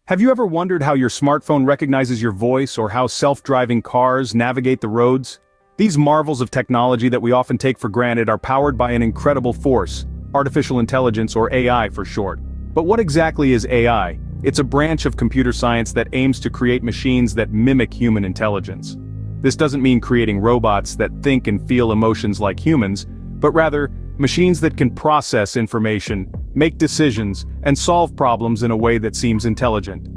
Have you ever wondered how your smartphone recognizes your voice or how self-driving cars navigate the roads? These marvels of technology that we often take for granted are powered by an incredible force, artificial intelligence or AI for short. But what exactly is AI? It's a branch of computer science that aims to create machines that mimic human intelligence. This doesn't mean creating robots that think and feel emotions like humans, but rather, machines that can process information, make decisions, and solve problems in a way that seems intelligent.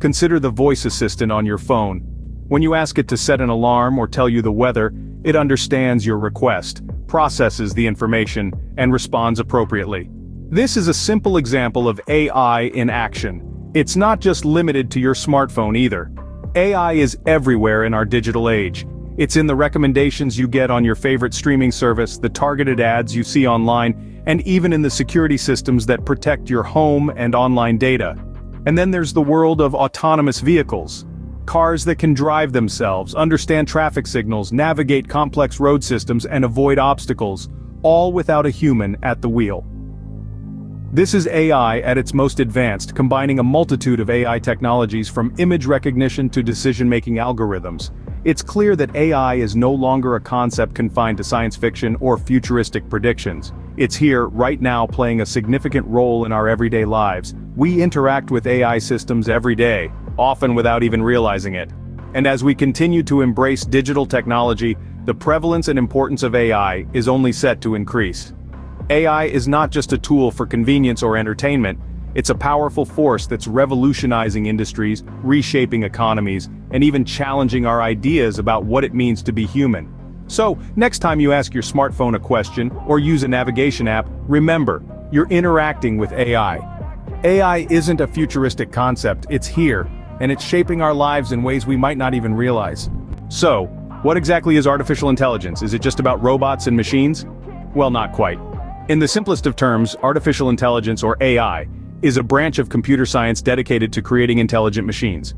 Consider the voice assistant on your phone. When you ask it to set an alarm or tell you the weather, it understands your request, processes the information, and responds appropriately. This is a simple example of AI in action. It's not just limited to your smartphone either. AI is everywhere in our digital age. It's in the recommendations you get on your favorite streaming service, the targeted ads you see online, and even in the security systems that protect your home and online data. And then there's the world of autonomous vehicles. Cars that can drive themselves, understand traffic signals, navigate complex road systems, and avoid obstacles, all without a human at the wheel. This is AI at its most advanced, combining a multitude of AI technologies from image recognition to decision-making algorithms. It's clear that AI is no longer a concept confined to science fiction or futuristic predictions. It's here, right now, playing a significant role in our everyday lives. We interact with AI systems every day, often without even realizing it. And as we continue to embrace digital technology, the prevalence and importance of AI is only set to increase. AI is not just a tool for convenience or entertainment, it's a powerful force that's revolutionizing industries, reshaping economies, and even challenging our ideas about what it means to be human. So, next time you ask your smartphone a question or use a navigation app, remember, you're interacting with AI. AI isn't a futuristic concept, it's here, and it's shaping our lives in ways we might not even realize. So, what exactly is artificial intelligence? Is it just about robots and machines? Well, not quite. In the simplest of terms, artificial intelligence, or AI, is a branch of computer science dedicated to creating intelligent machines.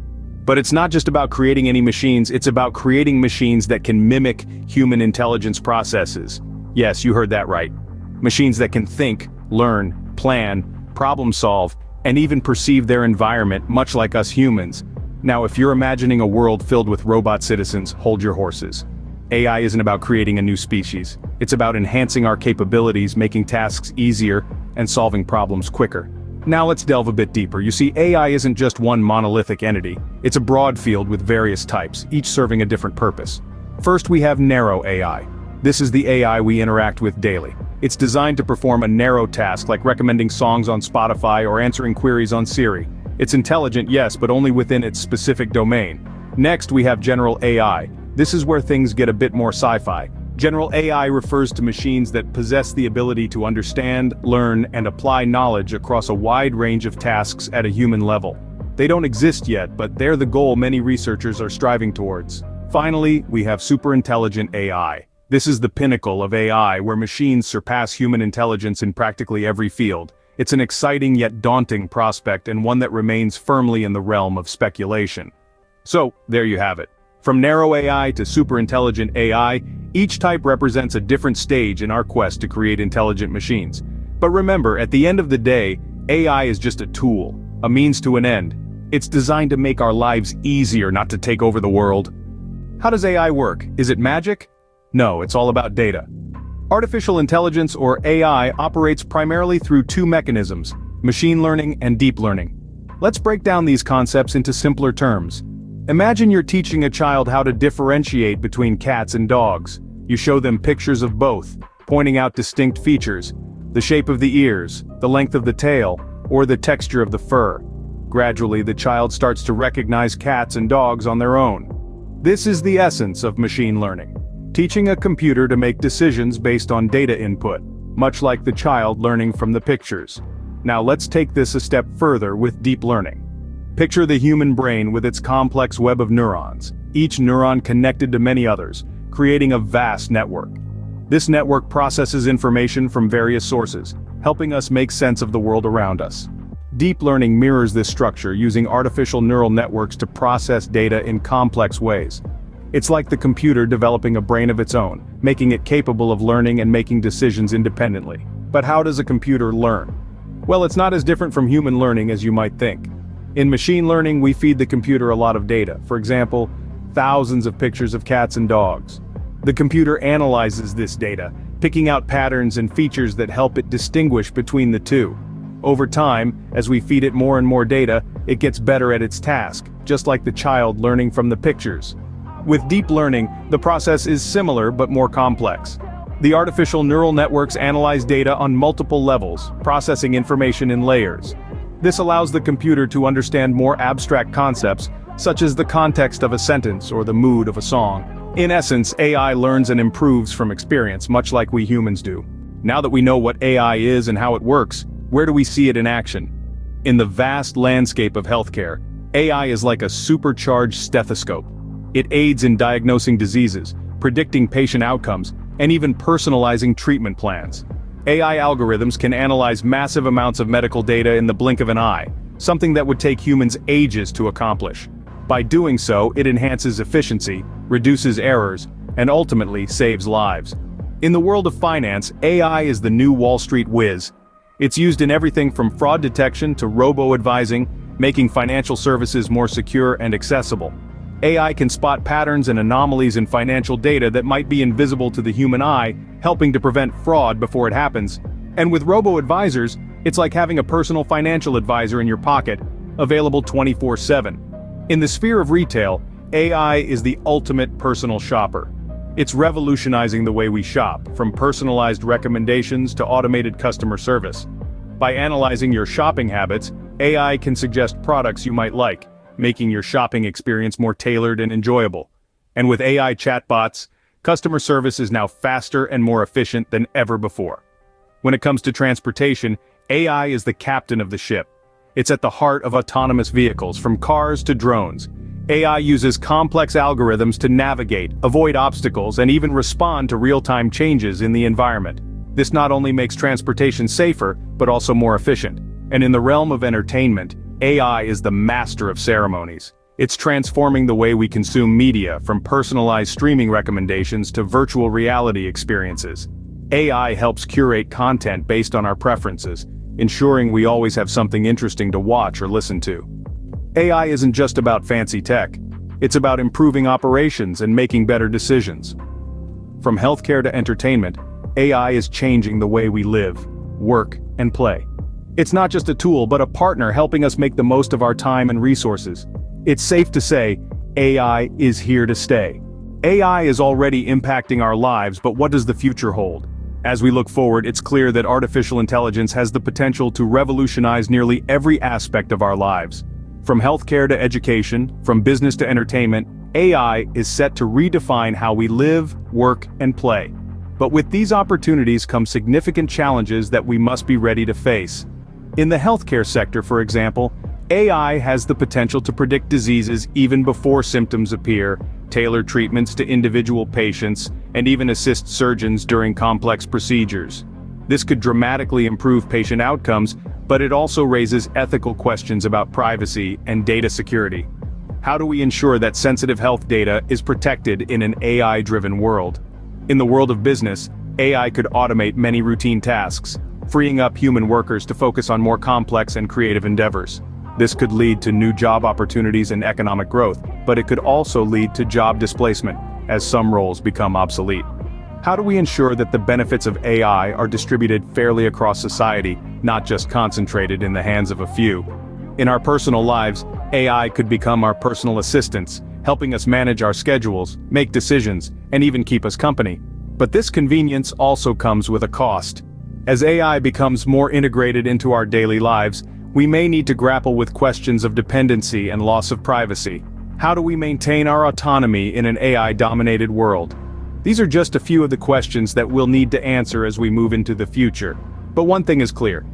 But it's not just about creating any machines, it's about creating machines that can mimic human intelligence processes. Yes, you heard that right. Machines that can think, learn, plan, problem solve, and even perceive their environment, much like us humans. Now, if you're imagining a world filled with robot citizens, hold your horses. AI isn't about creating a new species. It's about enhancing our capabilities, making tasks easier, and solving problems quicker. Now let's delve a bit deeper. You see, AI isn't just one monolithic entity. It's a broad field with various types, each serving a different purpose. First, we have narrow AI. This is the AI we interact with daily. It's designed to perform a narrow task like recommending songs on Spotify or answering queries on Siri. It's intelligent, yes, but only within its specific domain. Next, we have general AI. This is where things get a bit more sci-fi. General AI refers to machines that possess the ability to understand, learn, and apply knowledge across a wide range of tasks at a human level. They don't exist yet, but they're the goal many researchers are striving towards. Finally, we have superintelligent AI. This is the pinnacle of AI, where machines surpass human intelligence in practically every field. It's an exciting yet daunting prospect, and one that remains firmly in the realm of speculation. So, there you have it. From narrow AI to superintelligent AI, each type represents a different stage in our quest to create intelligent machines. But remember, at the end of the day, AI is just a tool, a means to an end. It's designed to make our lives easier, not to take over the world. How does AI work? Is it magic? No, it's all about data. Artificial intelligence, or AI, operates primarily through two mechanisms: machine learning and deep learning. Let's break down these concepts into simpler terms. Imagine you're teaching a child how to differentiate between cats and dogs. You show them pictures of both, pointing out distinct features: the shape of the ears, the length of the tail, or the texture of the fur. Gradually, the child starts to recognize cats and dogs on their own. This is the essence of machine learning. Teaching a computer to make decisions based on data input, much like the child learning from the pictures. Now let's take this a step further with deep learning. Picture the human brain with its complex web of neurons, each neuron connected to many others, creating a vast network. This network processes information from various sources, helping us make sense of the world around us. Deep learning mirrors this structure, using artificial neural networks to process data in complex ways. It's like the computer developing a brain of its own, making it capable of learning and making decisions independently. But how does a computer learn? Well, it's not as different from human learning as you might think. In machine learning, we feed the computer a lot of data, for example, thousands of pictures of cats and dogs. The computer analyzes this data, picking out patterns and features that help it distinguish between the two. Over time, as we feed it more and more data, it gets better at its task, just like the child learning from the pictures. With deep learning, the process is similar but more complex. The artificial neural networks analyze data on multiple levels, processing information in layers. This allows the computer to understand more abstract concepts, such as the context of a sentence or the mood of a song. In essence, AI learns and improves from experience, much like we humans do. Now that we know what AI is and how it works, where do we see it in action? In the vast landscape of healthcare, AI is like a supercharged stethoscope. It aids in diagnosing diseases, predicting patient outcomes, and even personalizing treatment plans. AI algorithms can analyze massive amounts of medical data in the blink of an eye, something that would take humans ages to accomplish. By doing so, it enhances efficiency, reduces errors, and ultimately saves lives. In the world of finance, AI is the new Wall Street whiz. It's used in everything from fraud detection to robo-advising, making financial services more secure and accessible. AI can spot patterns and anomalies in financial data that might be invisible to the human eye, helping to prevent fraud before it happens. And with robo-advisors, it's like having a personal financial advisor in your pocket, available 24/7. In the sphere of retail, AI is the ultimate personal shopper. It's revolutionizing the way we shop, from personalized recommendations to automated customer service. By analyzing your shopping habits, AI can suggest products you might like, making your shopping experience more tailored and enjoyable. And with AI chatbots, customer service is now faster and more efficient than ever before. When it comes to transportation, AI is the captain of the ship. It's at the heart of autonomous vehicles, from cars to drones. AI uses complex algorithms to navigate, avoid obstacles, and even respond to real-time changes in the environment. This not only makes transportation safer, but also more efficient. And in the realm of entertainment, AI is the master of ceremonies. It's transforming the way we consume media, from personalized streaming recommendations to virtual reality experiences. AI helps curate content based on our preferences, ensuring we always have something interesting to watch or listen to. AI isn't just about fancy tech. It's about improving operations and making better decisions. From healthcare to entertainment, AI is changing the way we live, work, and play. It's not just a tool but a partner helping us make the most of our time and resources. It's safe to say, AI is here to stay. AI is already impacting our lives, but what does the future hold? As we look forward, it's clear that artificial intelligence has the potential to revolutionize nearly every aspect of our lives. From healthcare to education, from business to entertainment, AI is set to redefine how we live, work, and play. But with these opportunities come significant challenges that we must be ready to face. In the healthcare sector, for example, AI has the potential to predict diseases even before symptoms appear, tailor treatments to individual patients, and even assist surgeons during complex procedures. This could dramatically improve patient outcomes, but it also raises ethical questions about privacy and data security. How do we ensure that sensitive health data is protected in an AI-driven world? In the world of business, AI could automate many routine tasks, freeing up human workers to focus on more complex and creative endeavors. This could lead to new job opportunities and economic growth, but it could also lead to job displacement, as some roles become obsolete. How do we ensure that the benefits of AI are distributed fairly across society, not just concentrated in the hands of a few? In our personal lives, AI could become our personal assistants, helping us manage our schedules, make decisions, and even keep us company. But this convenience also comes with a cost. As AI becomes more integrated into our daily lives, we may need to grapple with questions of dependency and loss of privacy. How do we maintain our autonomy in an AI-dominated world? These are just a few of the questions that we'll need to answer as we move into the future. But one thing is clear.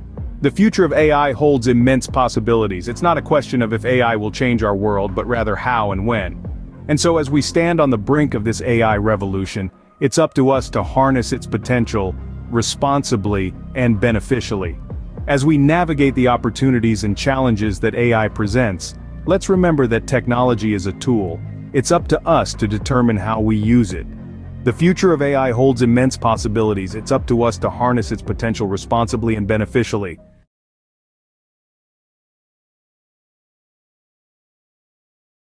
The future of AI holds immense possibilities. It's not a question of if AI will change our world, but rather how and when. And so as we stand on the brink of this AI revolution, it's up to us to harness its potential responsibly and beneficially. As we navigate the opportunities and challenges that AI presents, let's remember that technology is a tool. It's up to us to determine how we use it. The future of AI holds immense possibilities. It's up to us to harness its potential responsibly and beneficially.